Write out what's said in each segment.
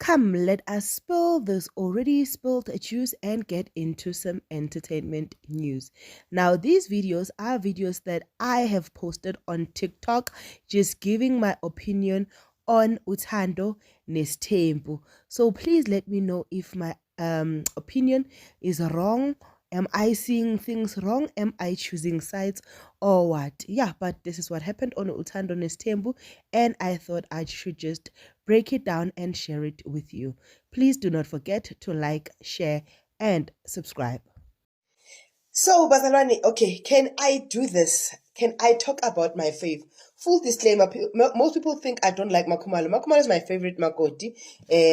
Come, let us spill this already spilled juice and get into some entertainment news. Now, these videos are videos that I have posted on TikTok, just giving my opinion on Uthando Nestembu. So please let me know if my opinion is wrong. Am I seeing things wrong? Am I choosing sides or what? Yeah, but this is what happened on Uthando Nestembu, and I thought I should just break it down and share it with you. Please do not forget to like, share, and subscribe. So, Bazalwane, okay, can I do this? Can I talk about my fave? Full disclaimer, most people think I don't like Makhumalo. Makhumalo is my favorite Makoti,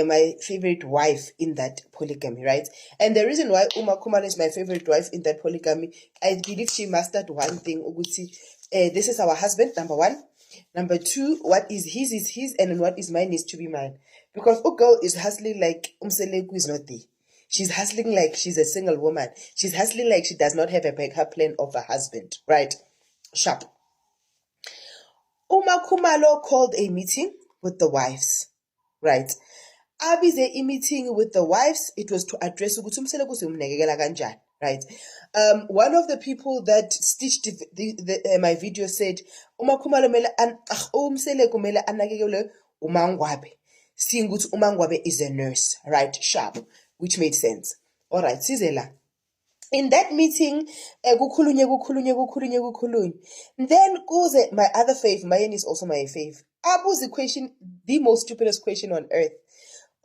my favorite wife in that polygamy, right? And the reason why Makhumalo is my favorite wife in that polygamy, I believe she mastered one thing, Uguti. This is our husband, number one. Number two, what is his, and what is mine is to be mine. Because a girl is hustling like Umseleku is not there. She's hustling like she's a single woman. She's hustling like she does not have a backup plan of a husband, right? Sharp. Khumalo called a meeting with the wives, right? Abize a meeting with the wives. It was to address right? One of the people that stitched my video said, Khumalo mele anakekele umangwabe. Seeing ukuthi umangwabe is a nurse, right? Sharp, which made sense. All right, Sizela. In that meeting, kukhulunywe. Then kuze my other fave, Mayen is also my fave. Abuza the question, the most stupidest question on earth.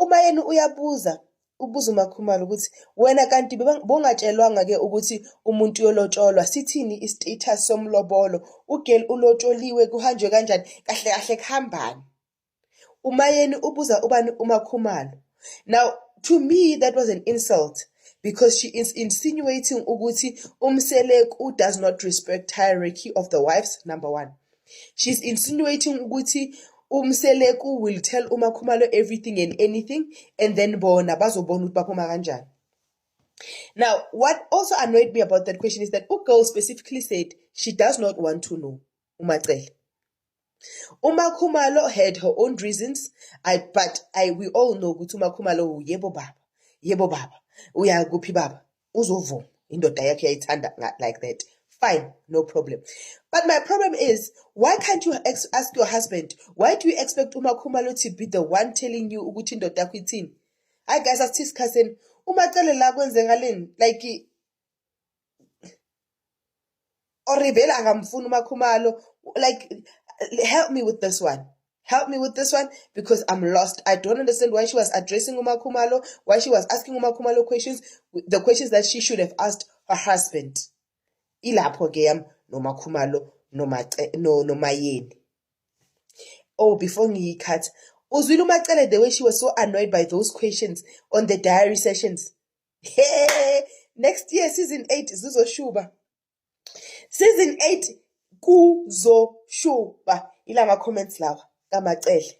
Umayen uyabuza uMakhumalo ukuthi wena kanti bongatshelwanga ke ukuthi umuntu yolotsholwa sithini istatus somlobolo, ugirl ulotsholiwe kuhanjwe kanjani, kahle kahle kuhambani. Umayeni ubuza ubani uMakhumalo. Now, to me, that was an insult because she is insinuating ukuthi Umseleku does not respect hierarchy of the wives, number one. She's insinuating ukuthi Umseleku will tell uMakhumalo everything and anything, and then bona bazobona ukuthi baphuma kanjani. Now, what also annoyed me about that question is that Ugirl specifically said she does not want to know Umacele. Khumalo had her own reasons, but we all know ukuthi Khumalo yebo baba, uyaguphi baba, uzovuma indoda yakhe yayithanda like that. Fine, no problem. But my problem is, why can't you ask your husband? Why do you expect Khumalo to be the one telling you ukuthi indoda yakho ithini? Hayi guys, asithisikhatheni umacele la kwenzengaleni like orivela akamfuni Khumalo, like help me with this one. Help me with this one because I'm lost. I don't understand why she was addressing Khumalo, why she was asking Khumalo questions, the questions that she should have asked her husband. Ilapho ke no Khumalo no Mayeni. Oh, before ngiyicut, uzwile uMacele the way she was so annoyed by those questions on the diary sessions. Hey, next year season 8 zizoshuba. Season 8 kuzoshuba. Ila ma comments lawa kaMacele.